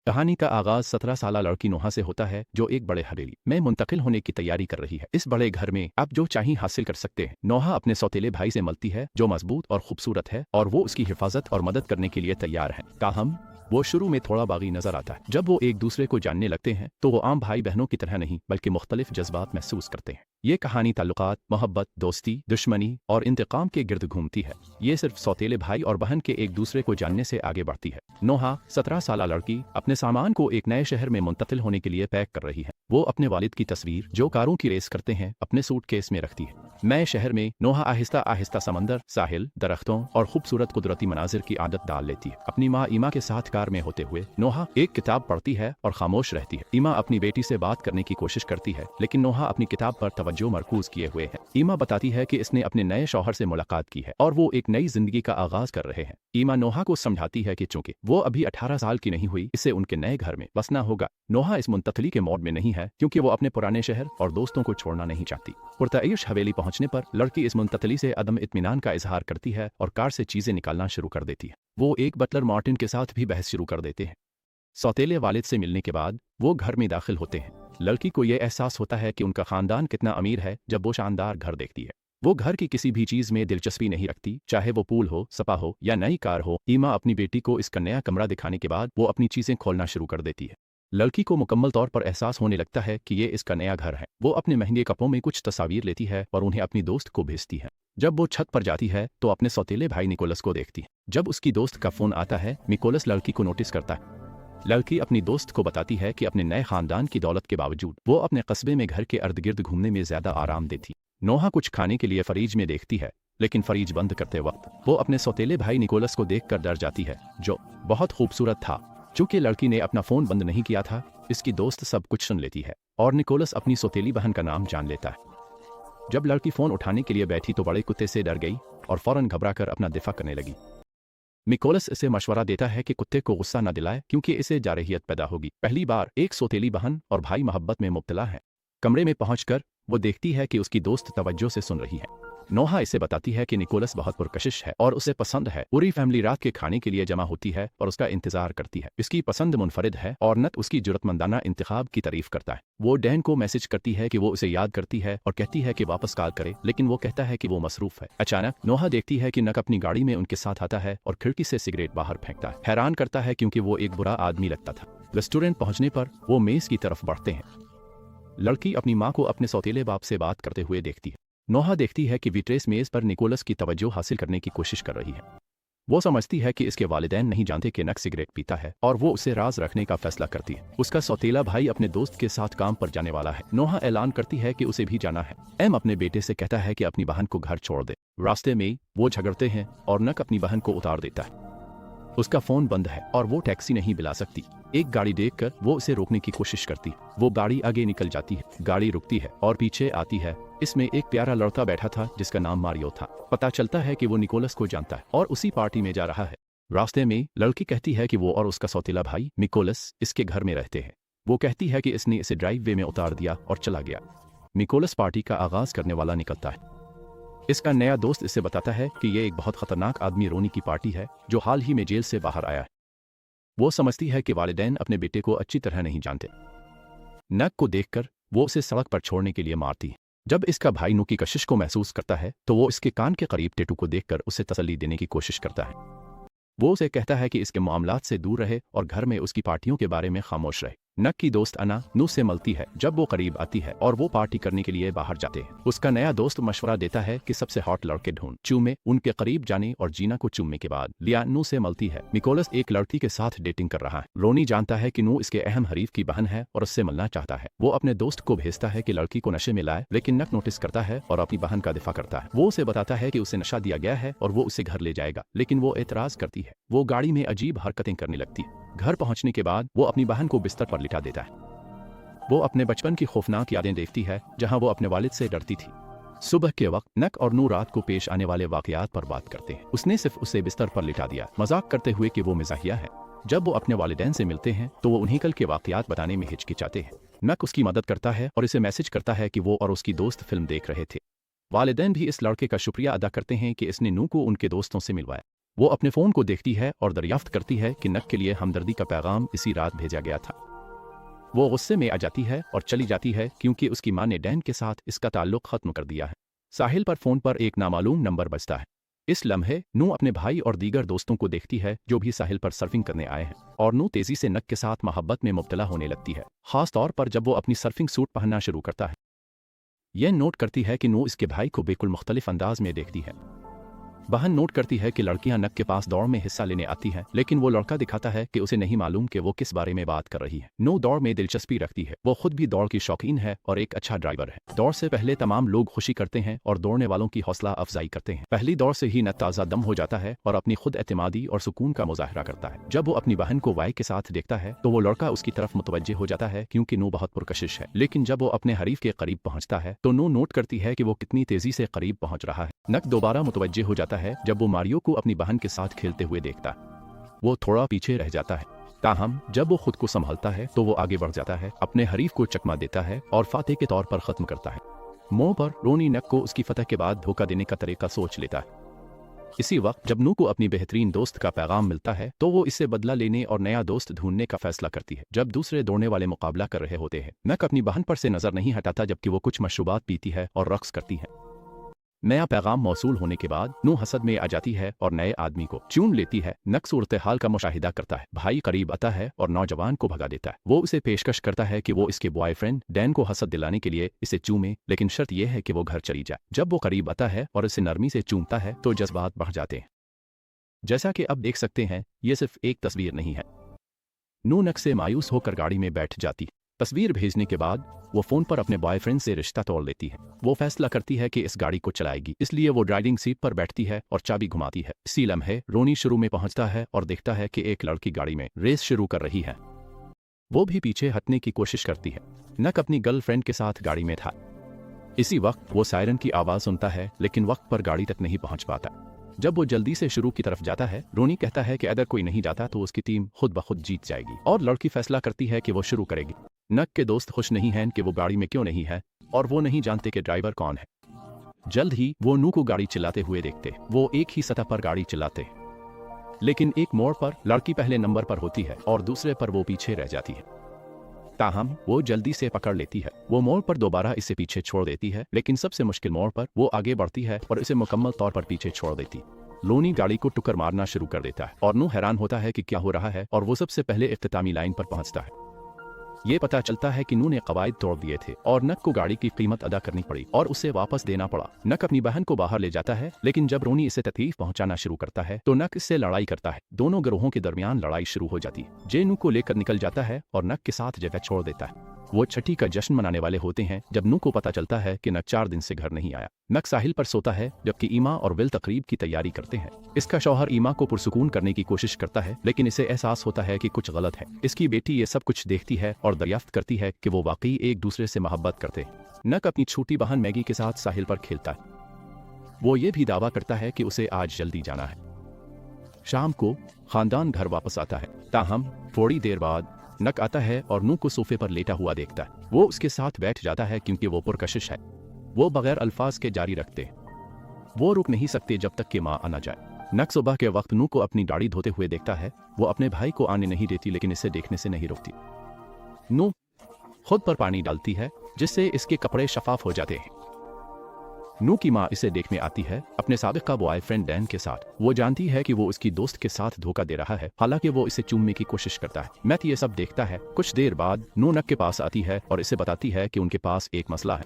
कहानी का आगाज 17 साला लड़की नोहा से होता है जो एक बड़े हवेली में मुंतकिल होने की तैयारी कर रही है। इस बड़े घर में आप जो चाहिए हासिल कर सकते हैं। नोहा अपने सौतेले भाई से मिलती है जो मजबूत और खूबसूरत है और वो उसकी हिफाजत और मदद करने के लिए तैयार है। ताहम वो शुरू में थोड़ा बागी नजर आता है। जब वो एक दूसरे को जानने लगते हैं तो वो आम भाई बहनों की तरह नहीं बल्कि मुख्तलिफ जज्बात महसूस करते हैं। ये कहानी ताल्लुकात, मोहब्बत, दोस्ती, दुश्मनी और इंतकाम के गिर्द घूमती है। ये सिर्फ सौतेले भाई और बहन के एक दूसरे को जानने से आगे बढ़ती है। नोहा 17 साला लड़की अपने सामान को एक नए शहर में मुंतकिल होने के लिए पैक कर रही है। वो अपने वालिद की तस्वीर जो कारों की रेस करते हैं अपने सूटकेस में रखती है। नए शहर में नोहा आहिस्ता आहिस्ता समंदर, साहिल, दरख्तों और खूबसूरत कुदरती मनाजिर की आदत डाल लेती है। अपनी माँ ईमा के साथ कार में होते हुए नोहा एक किताब पढ़ती है और खामोश रहती है। ईमा अपनी बेटी से बात करने की कोशिश करती है लेकिन नोहा अपनी किताब पर तवज्जो मरकूज किए हुए है। ईमा बताती है कि इसने अपने नए शौहर से मुलाकात की है और वो एक नई जिंदगी का आगाज कर रहे हैं। ईमा नोहा को समझाती है कि चूंकि वो अभी 18 साल की नहीं हुई, इसे उनके नए घर में बसना होगा। नोहा इस मुंतकली के मोड में नहीं है क्योंकि वो अपने पुराने शहर और दोस्तों को छोड़ना नहीं चाहती। पुरतईश हवेली पहुंचने पर लड़की इस मुंतकली से अदम इत्मीनान का इजहार करती है और कार से चीजें निकालना शुरू कर देती है। वो एक बटलर मार्टिन के साथ भी बहस शुरू कर देते हैं। सौतेले वालिद से मिलने के बाद वो घर में दाखिल होते हैं। लड़की को यह एहसास होता है कि उनका खानदान कितना अमीर है जब वो शानदार घर देखती है। वो घर की किसी भी चीज में दिलचस्पी नहीं रखती, चाहे वो पूल हो, सपा हो या नई कार हो। ईमा अपनी बेटी को इसका नया कमरा दिखाने के बाद वो अपनी चीजें खोलना शुरू कर देती है। लड़की को मुकम्मल तौर पर एहसास होने लगता है कि ये इसका नया घर है। वो अपने महंगे कपड़ों में कुछ तस्वीर लेती है और उन्हें अपनी दोस्त को भेजती है। जब वो छत पर जाती है तो अपने सौतेले भाई निकोलस को देखती है। जब उसकी दोस्त का फोन आता है, निकोलस लड़की को नोटिस करता है। लड़की अपनी दोस्त को बताती है कि अपने नए खानदान की दौलत के बावजूद वो अपने कस्बे में घर के इर्द गिर्द घूमने में ज्यादा आरामदेह थी। नोहा कुछ खाने के लिए फ्रिज में देखती है लेकिन फ्रिज बंद करते वक्त वो अपने सौतेले भाई निकोलस को देखकर डर जाती है जो बहुत खूबसूरत था। चूंकि लड़की ने अपना फोन बंद नहीं किया था, इसकी दोस्त सब कुछ सुन लेती है और निकोलस अपनी सौतेली बहन का नाम जान लेता है। जब लड़की फोन उठाने के लिए बैठी तो बड़े कुत्ते से डर गई और फौरन घबराकर अपना दिफा करने लगी। निकोलस इसे मशवरा देता है कि कुत्ते को गुस्सा न दिलाए क्योंकि इसे जारहियत पैदा होगी। पहली बार एक सौतेली बहन और भाई मोहब्बत में मुब्तला है। कमरे में पहुंचकर वो देखती है कि उसकी दोस्त तवज्जो से सुन रही है। नोहा इसे बताती है कि निकोलस बहुत पुरकशिश है और उसे पसंद है। पूरी फैमिली रात के खाने के लिए जमा होती है और उसका इंतजार करती है। इसकी पसंद मुनफरिद है और नत उसकी जुर्रतमंदाना इंतखाब की तारीफ करता है। वो डैन को मैसेज करती है कि वो उसे याद करती है और कहती है कि वापस कॉल करे, लेकिन वो कहता है कि वो मसरूफ है। अचानक नोहा देखती है कि नक अपनी गाड़ी में उनके साथ आता है और खिड़की से सिगरेट बाहर फेंकता है। हैरान करता है क्योंकि वो एक बुरा आदमी लगता था। रेस्टोरेंट पहुंचने पर वो मेज की तरफ बढ़ते हैं। लड़की अपनी माँ को अपने सौतेले बाप से बात करते हुए देखती है। नोहा देखती है कि विट्रेस मेज पर निकोलस की तवज्जो हासिल करने की कोशिश कर रही है। वो समझती है कि इसके वालिदैन नहीं जानते कि नक सिगरेट पीता है और वो उसे राज रखने का फैसला करती है। उसका सौतेला भाई अपने दोस्त के साथ काम पर जाने वाला है। नोहा ऐलान करती है कि उसे भी जाना है। एम अपने बेटे से कहता है कि अपनी बहन को घर छोड़ दे। रास्ते में वो झगड़ते हैं और नक अपनी बहन को उतार देता है। उसका फोन बंद है और वो टैक्सी नहीं बुला सकती। एक गाड़ी देखकर वो उसे रोकने की कोशिश करती है। वो गाड़ी आगे निकल जाती है। गाड़ी रुकती है और पीछे आती है। इसमें एक प्यारा लड़का बैठा था जिसका नाम मारियो था। पता चलता है कि वो निकोलस को जानता है और उसी पार्टी में जा रहा है। रास्ते में लड़की कहती है कि वो और उसका सौतेला भाई निकोलस इसके घर में रहते हैं। वो कहती है कि इसने इसे ड्राइव वे में उतार दिया और चला गया। निकोलस पार्टी का आगाज करने वाला निकलता है। इसका नया दोस्त इसे बताता है कि ये एक बहुत खतरनाक आदमी रोनी की पार्टी है जो हाल ही में जेल से बाहर आया है। वो समझती है कि वालिदैन अपने बेटे को अच्छी तरह नहीं जानते। नक को देखकर वो उसे सड़क पर छोड़ने के लिए मारती है। जब इसका भाई नू की कशिश को महसूस करता है तो वो इसके कान के करीब टेटू को देखकर उसे तसल्ली देने की कोशिश करता है। वो उसे कहता है कि इसके मामलात से दूर रहे और घर में उसकी पार्टियों के बारे में खामोश रहे। नक की दोस्त अना नू से मिलती है जब वो करीब आती है और वो पार्टी करने के लिए बाहर जाते हैं। उसका नया दोस्त मशवरा देता है कि सबसे हॉट लड़के ढूंढ। चूमे उनके करीब जाने और जीना को चूमने के बाद लिया नू से मिलती है। निकोलस एक लड़की के साथ डेटिंग कर रहा है। रोनी जानता है कि नू इसके अहम हरीफ की बहन है और उससे मिलना चाहता है। वो अपने दोस्त को भेजता है कि लड़की को नशे में लाए, लेकिन नक नोटिस करता है और अपनी बहन का दिफा करता है। वो उसे बताता है कि उसे नशा दिया गया है और वो उसे घर ले जाएगा, लेकिन वो एतराज करती है। वो गाड़ी में अजीब हरकतें करने लगती है। घर पहुंचने के बाद वो अपनी बहन को बिस्तर पर लिटा देता है। वो अपने बचपन की खौफनाक यादें देखती है जहां वो अपने वालिद से डरती थी। सुबह के वक्त नक और नू रात को पेश आने वाले वाकयात पर बात करते हैं। उसने सिर्फ उसे बिस्तर पर लिटा दिया, मजाक करते हुए कि वो मिजाहिया है। जब वो अपने वालिदैन से मिलते हैं तो वो उन्हीं कल के वाकयात बताने में हिचकिचाते हैं। नक उसकी मदद करता है और इसे मैसेज करता है कि वो और उसकी दोस्त फिल्म देख रहे थे। वालिदैन भी इस लड़के का शुक्रिया अदा करते हैं कि इसने नू को उनके दोस्तों से मिलवाया। वो अपने फ़ोन को देखती है और दरियाफ्त करती है कि नक के लिए हमदर्दी का पैगाम इसी रात भेजा गया था। वो गुस्से में आ जाती है और चली जाती है क्योंकि उसकी माँ ने डैन के साथ इसका ताल्लुक ख़त्म कर दिया है। साहिल पर फ़ोन पर एक नामालूम नंबर बजता है। इस लम्हे नू अपने भाई और दीगर दोस्तों को देखती है जो भी साहिल पर सर्फिंग करने आए हैं, और नू तेज़ी से नक के साथ मोहब्बत में मुब्तला होने लगती है, ख़ास तौर पर जब वो अपनी सर्फिंग सूट पहनना शुरू करता है। यह नोट करती है कि नू इसके भाई को बिल्कुल मुख्तलिफ अंदाज में देखती है। बहन नोट करती है कि लड़कियां नक के पास दौड़ में हिस्सा लेने आती हैं, लेकिन वो लड़का दिखाता है कि उसे नहीं मालूम कि वो किस बारे में बात कर रही है। नू दौड़ में दिलचस्पी रखती है, वो खुद भी दौड़ की शौकीन है और एक अच्छा ड्राइवर है। दौड़ से पहले तमाम लोग खुशी करते हैं और दौड़ने वालों की हौसला अफजाई करते हैं। पहली दौड़ से ही नक ताज़ा दम हो जाता है और अपनी खुद एतमादी और सुकून का मुजाहरा करता है। जब वो अपनी बहन को वाई के साथ देखता है तो वो लड़का उसकी तरफ मुतवज्जे हो जाता है क्योंकि नू बहुत पुरकशिश है, लेकिन जब वो अपने हरीफ के करीब पहुंचता है तो नू नोट करती है कि वो कितनी तेजी से करीब पहुंच रहा है। नक दोबारा मुतवज्जे हो जाता है जब वो मारियो को अपनी बहन के साथ खेलते हुए देखता है। वो थोड़ा पीछे रह जाता है, ताहम जब वो खुद को संभालता है तो वो आगे बढ़ जाता है, अपने हरीफ को चकमा देता है और फातेह के तौर पर खत्म करता है। मोह पर रोनी नक को उसकी फतह के बाद धोखा देने का तरीका सोच लेता है। इसी वक्त जब नू को अपनी बेहतरीन दोस्त का पैगाम मिलता है तो वो इससे बदला लेने और नया दोस्त ढूंढने का फैसला करती है। जब दूसरे दौड़ने वाले मुकाबला कर रहे होते हैं, नक अपनी बहन पर से नजर नहीं हटाता जबकि वो कुछ मशरूबात पीती है और रक्स करती है। नया पैगाम मौसूल होने के बाद नू हसद में आ जाती है और नए आदमी को चूम लेती है। नक सूरत हाल का मुशाहिदा करता है, भाई करीब आता है और नौजवान को भगा देता है। वो उसे पेशकश करता है कि वो इसके बॉयफ्रेंड डैन को हसद दिलाने के लिए इसे चूमे, लेकिन शर्त यह है कि वो घर चली जाए। जब वो करीब आता है और इसे नरमी से चूमता है तो जज्बात बढ़ जाते हैं। जैसा कि अब देख सकते हैं, ये सिर्फ एक तस्वीर नहीं है। नू नक से मायूस होकर गाड़ी में बैठ जाती है। तस्वीर भेजने के बाद वो फोन पर अपने बॉयफ्रेंड से रिश्ता तोड़ लेती है। वो फैसला करती है कि इस गाड़ी को चलाएगी, इसलिए वो ड्राइविंग सीट पर बैठती है और चाबी घुमाती है। इसी लम्हे रोनी शुरू में पहुंचता है और देखता है कि एक लड़की गाड़ी में रेस शुरू कर रही है। वो भी पीछे हटने की कोशिश करती है। नक अपनी गर्लफ्रेंड के साथ गाड़ी में था। इसी वक्त वो सायरन की आवाज सुनता है, लेकिन वक्त पर गाड़ी तक नहीं पहुंच पाता। जब वो जल्दी से शुरू की तरफ जाता है, रोनी कहता है कि अगर कोई नहीं जाता तो उसकी टीम खुद ब खुद जीत जाएगी, और लड़की फैसला करती है कि वो शुरू करेगी। नक के दोस्त खुश नहीं हैं कि वो गाड़ी में क्यों नहीं है, और वो नहीं जानते कि ड्राइवर कौन है। जल्द ही वो नू को गाड़ी चलाते हुए देखते। वो एक ही सतह पर गाड़ी चलाते, लेकिन एक मोड़ पर लड़की पहले नंबर पर होती है और दूसरे पर वो पीछे रह जाती है। ताहम वो जल्दी से पकड़ लेती है। वो मोड़ पर दोबारा इसे पीछे छोड़ देती है, लेकिन सबसे मुश्किल मोड़ पर वो आगे बढ़ती है और इसे मुकम्मल तौर पर पीछे छोड़ देती। लोनी गाड़ी को टुक्कर मारना शुरू कर देता है और नू हैरान होता है कि क्या हो रहा है, और वो सबसे पहले इख्तितामी लाइन पर पहुंचता है। ये पता चलता है कि नू ने कवायद तोड़ दिए थे और नक को गाड़ी की कीमत अदा करनी पड़ी और उसे वापस देना पड़ा। नक अपनी बहन को बाहर ले जाता है, लेकिन जब रोनी इसे तकलीफ पहुंचाना शुरू करता है तो नक इससे लड़ाई करता है। दोनों गिरोहों के दरमियान लड़ाई शुरू हो जाती है। जे नू को लेकर निकल जाता है और नक के साथ जगह छोड़ देता है। वो छठी का जश्न मनाने वाले होते हैं जब नू को पता चलता है कि नक 4 दिन से घर नहीं आया। नक साहिल पर सोता है जबकि ईमा और विल तकरीब की तैयारी करते हैं। इसका शौहर ईमा को पुरसुकून करने की कोशिश करता है, लेकिन इसे एहसास होता है कि कुछ गलत है। इसकी बेटी ये सब कुछ देखती है और दरियाफ्त करती है कि वो वाकई एक दूसरे से मोहब्बत करते हैं। नक अपनी छोटी बहन मैगी के साथ साहिल पर खेलता है। वो ये भी दावा करता है कि उसे आज जल्दी जाना है। शाम को खानदान घर वापस आता है, ताहम थोड़ी देर बाद नक आता है और नू को सोफे पर लेटा हुआ देखता है। वो उसके साथ बैठ जाता है क्योंकि वो पुरकशिश है। वो बगैर अल्फाज के जारी रखते। वो रुक नहीं सकते जब तक कि माँ आ न जाए। नक सुबह के वक्त नू को अपनी दाढ़ी धोते हुए देखता है। वो अपने भाई को आने नहीं देती, लेकिन इसे देखने से नहीं रोकती। नू खुद पर पानी डालती है जिससे इसके कपड़े शफाफ हो जाते हैं। नू की माँ इसे देखने आती है अपने साबिका बॉयफ्रेंड डैन के साथ। वो जानती है कि वो उसकी दोस्त के साथ धोखा दे रहा है, हालांकि वो इसे चूमने की कोशिश करता है। मैथ ये सब देखता है। कुछ देर बाद नू नक के पास आती है और इसे बताती है कि उनके पास एक मसला है।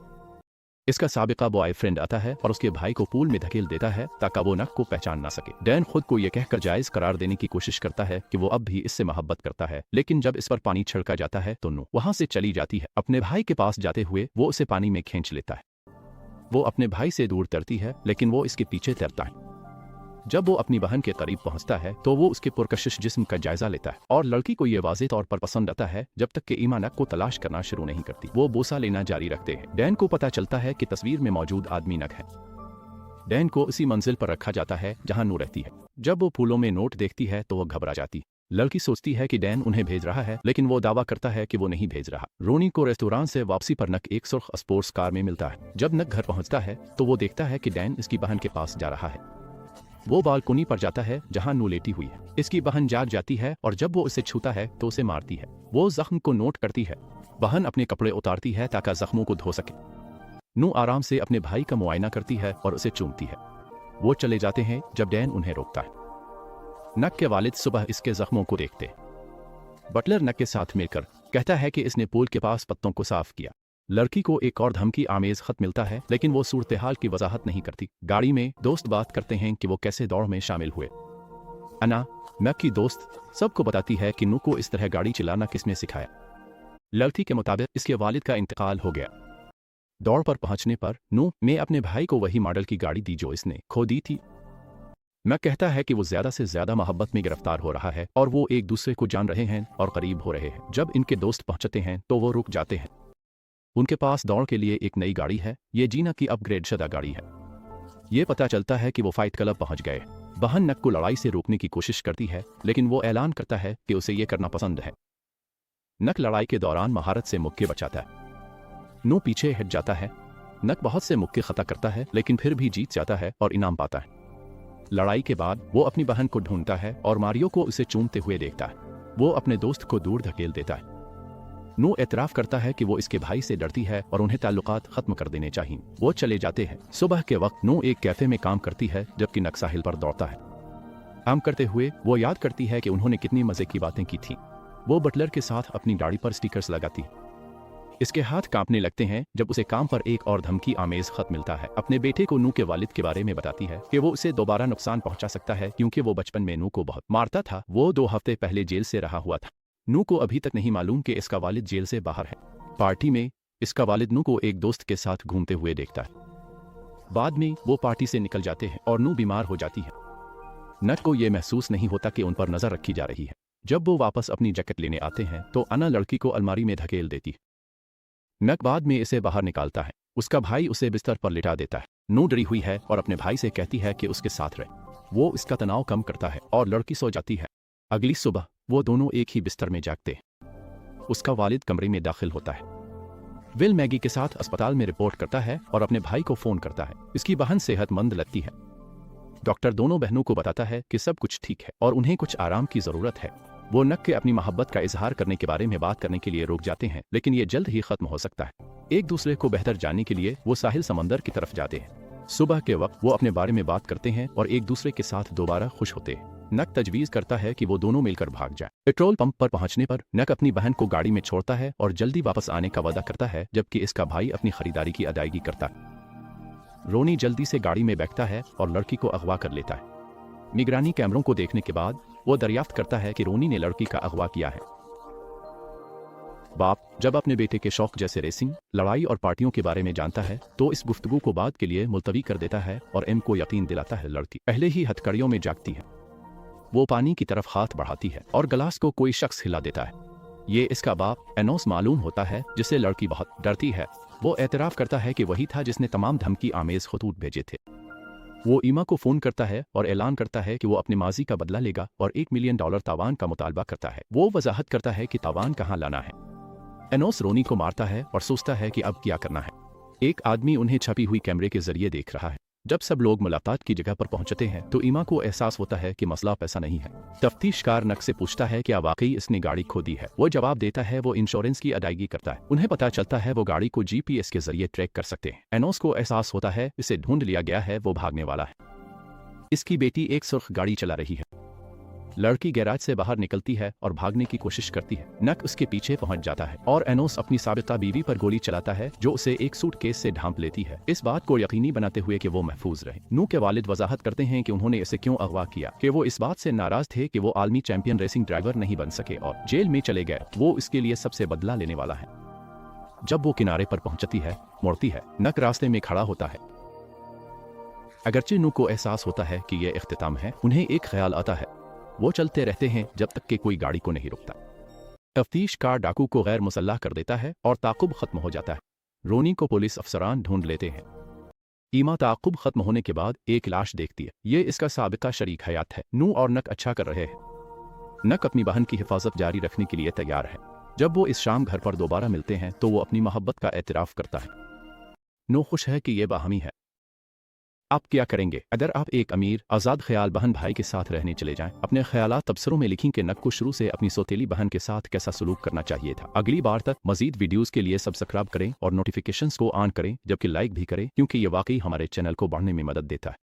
इसका साबिका बॉयफ्रेंड आता है और उसके भाई को पूल में धकेल देता है ताकि वो नक को पहचान ना सके। डैन खुद को यह कहकर जायज करार देने की कोशिश करता है कि वो अब भी इससे मोहब्बत करता है, लेकिन जब इस पर पानी छिड़का जाता है तो नू वहां से चली जाती है। अपने भाई के पास जाते हुए वो उसे पानी में खींच लेता है। वो अपने भाई से दूर तैरती है, लेकिन वो इसके पीछे तैरता है। जब वो अपनी बहन के करीब पहुंचता है तो वो उसके पुरकशिश जिस्म का जायजा लेता है और लड़की को ये वाज़ेह तौर पर पसंद आता है जब तक कि ईमा नक को तलाश करना शुरू नहीं करती। वो बोसा लेना जारी रखते हैं। डैन को पता चलता है कि तस्वीर में मौजूद आदमी नक है। डैन को उसी मंजिल पर रखा जाता है जहां नू रहती है। जब वो फूलों में नोट देखती है तो वो घबरा जाती। लड़की सोचती है कि डैन उन्हें भेज रहा है, लेकिन वो दावा करता है कि वो नहीं भेज रहा। रोनी को रेस्तोरां से वापसी पर नक एक सुर्ख स्पोर्ट्स कार में मिलता है। जब नक घर पहुंचता है तो वो देखता है कि डैन इसकी बहन के पास जा रहा है। वो बालकोनी पर जाता है जहां नू लेटी हुई है। इसकी बहन जाग जाती है और जब वो उसे छूता है तो उसे मारती है। वो जख्म को नोट करती है। बहन अपने कपड़े उतारती है ताकि जख्मों को धो सके। नू आराम से अपने भाई का मुआयना करती है और उसे चूमती है। वो चले जाते हैं जब डैन उन्हें रोकता है। नक के वालिद सुबह इसके जख्मों को देखते। बटलर नक के साथ मिलकर कहता है कि इसने पूल के पास पत्तों को साफ किया। लड़की को एक और धमकी आमेज खत मिलता है, लेकिन वो सूरत हाल की वजाहत नहीं करती। गाड़ी में दोस्त बात करते हैं कि वो कैसे दौड़ में शामिल हुए। अना, नक की दोस्त, सबको बताती है कि नू को इस तरह गाड़ी चलाना किसने सिखाया। लड़की के मुताबिक इसके वालिद का इंतकाल हो गया। दौड़ पर पहुंचने पर नू ने अपने भाई को वही मॉडल की गाड़ी दी जो इसने खो दी थी। मैक कहता है कि वो ज्यादा से ज्यादा मोहब्बत में गिरफ्तार हो रहा है और वो एक दूसरे को जान रहे हैं और करीब हो रहे हैं। जब इनके दोस्त पहुंचते हैं तो वो रुक जाते हैं। उनके पास दौड़ के लिए एक नई गाड़ी है। ये जीना की अपग्रेड शुदा गाड़ी है। ये पता चलता है कि वो फाइट क्लब पहुंच गए। बहन नक को लड़ाई से रोकने की कोशिश करती है, लेकिन वो ऐलान करता है कि उसे ये करना पसंद है। नक लड़ाई के दौरान महारत से मुक्के बचाता है। नू पीछे हट जाता है। नक बहुत से मुक्के खता करता है, लेकिन फिर भी जीत जाता है और इनाम पाता है। लड़ाई के बाद वो अपनी बहन को ढूंढता है और मारियो को उसे चूमते हुए देखता है। वो अपने दोस्त को दूर धकेल देता है। नू एतराफ करता है कि वो इसके भाई से डरती है और उन्हें ताल्लुकात खत्म कर देने चाहिए। वो चले जाते हैं। सुबह के वक्त नू एक कैफे में काम करती है जबकि नक साहिल पर दौड़ता है। काम करते हुए वो याद करती है कि उन्होंने कितनी मजे की बातें की थी। वो बटलर के साथ अपनी गाड़ी पर स्टिकर्स लगाती है। इसके हाथ कांपने लगते हैं जब उसे काम पर एक और धमकी आमेज खत मिलता है। अपने बेटे को नू के वालिद के बारे में बताती है कि वो उसे दोबारा नुकसान पहुंचा सकता है क्योंकि वो बचपन में नू को बहुत मारता था। वो 2 हफ्ते पहले जेल से रहा हुआ था। नू को अभी तक नहीं मालूम कि इसका वालिद जेल से बाहर है। पार्टी में इसका वालिद नू को एक दोस्त के साथ घूमते हुए देखता है। बाद में वो पार्टी से निकल जाते हैं और नू बीमार हो जाती है। नक को ये महसूस नहीं होता कि उन पर नजर रखी जा रही है। जब वो वापस अपनी जैकेट लेने आते हैं तो अना लड़की को अलमारी में धकेल देती है। नक बाद में इसे बाहर निकालता है। उसका भाई उसे बिस्तर पर लिटा देता है। नू डरी हुई है और अपने भाई से कहती है कि उसके साथ रहे। वो इसका तनाव कम करता है और लड़की सो जाती है। अगली सुबह वो दोनों एक ही बिस्तर में जागते हैं। उसका वालिद कमरे में दाखिल होता है। विल मैगी के साथ अस्पताल में रिपोर्ट करता है और अपने भाई को फोन करता है। इसकी बहन सेहतमंद लगती है। डॉक्टर दोनों बहनों को बताता है कि सब कुछ ठीक है और उन्हें कुछ आराम की जरूरत है। वो नक के अपनी मोहब्बत का इजहार करने के बारे में बात करने के लिए रुक जाते हैं, लेकिन ये जल्द ही खत्म हो सकता है। एक दूसरे को बेहतर जानने के लिए वो साहिल समंदर की तरफ जाते हैं। सुबह के वक्त वो अपने बारे में बात करते हैं और एक दूसरे के साथ दोबारा खुश होते हैं। नक तजवीज करता है कि वो दोनों मिलकर भाग जाए। पेट्रोल पंप पर पहुंचने पर नक अपनी बहन को गाड़ी में छोड़ता है और जल्दी वापस आने का वादा करता है, जबकि इसका भाई अपनी खरीदारी की अदायगी करता है। रोनी जल्दी से गाड़ी में बैठता है और लड़की को अगवा कर लेता है। निगरानी कैमरों को देखने के बाद वो दरियाफ्त करता है कि रोनी ने लड़की का अगवा किया है। बाप जब अपने बेटे के शौक जैसे रेसिंग, लड़ाई और पार्टियों के बारे में जानता है तो इस गुफ्तगू को बाद के लिए मुलतवी कर देता है और एम को यकीन दिलाता है लड़की पहले ही हथकड़ियों में जागती है। वो पानी की तरफ हाथ बढ़ाती है और गिलास को कोई शख्स हिला देता है। ये इसका बाप एनोस मालूम होता है, जिससे लड़की बहुत डरती है। वो एतराफ करता है कि वही था जिसने तमाम धमकी आमेज खतूत भेजे थे। वो ईमा को फोन करता है और ऐलान करता है कि वो अपने माजी का बदला लेगा और $1 मिलियन तावान का मुतालबा करता है। वो वजाहत करता है कि तावान कहाँ लाना है। एनोस रोनी को मारता है और सोचता है कि अब क्या करना है। एक आदमी उन्हें छपी हुई कैमरे के जरिए देख रहा है। जब सब लोग मुलाकात की जगह पर पहुंचते हैं तो ईमा को एहसास होता है कि मसला पैसा नहीं है। तफ्तीशकार नक से पूछता है क्या वाकई इसने गाड़ी खो दी है। वो जवाब देता है वो इंश्योरेंस की अदायगी करता है। उन्हें पता चलता है वो गाड़ी को GPS के जरिए ट्रैक कर सकते हैं। एनोस को एहसास होता है इसे ढूंढ लिया गया है, वो भागने वाला है। इसकी बेटी एक सुर्ख गाड़ी चला रही है। लड़की गैराज से बाहर निकलती है और भागने की कोशिश करती है। नक उसके पीछे पहुंच जाता है और एनोस अपनी साबिता बीवी पर गोली चलाता है, जो उसे एक सूटकेस से ढांप लेती है, इस बात को यकीनी बनाते हुए कि वो महफूज रहे। नू के वालिद वजाहत करते हैं कि उन्होंने इसे क्यों अगवा किया, कि वो इस बात से नाराज थे कि वो आलमी चैंपियन रेसिंग ड्राइवर नहीं बन सके और जेल में चले गए। वो इसके लिए सबसे बदला लेने वाला है। जब वो किनारे पर पहुंचती है, मुड़ती है, नक रास्ते में खड़ा होता है। अगरचे नू को एहसास होता है कि यह इख्तिताम है, उन्हें एक ख्याल आता है। वो चलते रहते हैं जब तक कि कोई गाड़ी को नहीं रुकता। तफ्तीशकार डाकू को गैर मुसल्लाह कर देता है और ताकुब खत्म हो जाता है। रोनी को पुलिस अफसरान ढूंढ लेते हैं। ईमा ताकुब खत्म होने के बाद एक लाश देखती है। ये इसका साबिका शरीक हयात है। नू और नक अच्छा कर रहे हैं। नक अपनी बहन की हिफाजत जारी रखने के लिए तैयार है। जब वो इस शाम घर पर दोबारा मिलते हैं तो वो अपनी मोहब्बत का एतराफ़ करता है। नू खुश है कि ये बाहमी है। आप क्या करेंगे अगर आप एक अमीर आज़ाद ख्याल बहन भाई के साथ रहने चले जाएं? अपने ख्यालात तबसरों में लिखें कि नक को शुरू से अपनी सौतेली बहन के साथ कैसा सलूक करना चाहिए था। अगली बार तक मजीद वीडियोस के लिए सब्सक्राइब करें और नोटिफिकेशंस को ऑन करें, जबकि लाइक भी करें, क्योंकि ये वाकई हमारे चैनल को बढ़ने में मदद देता है।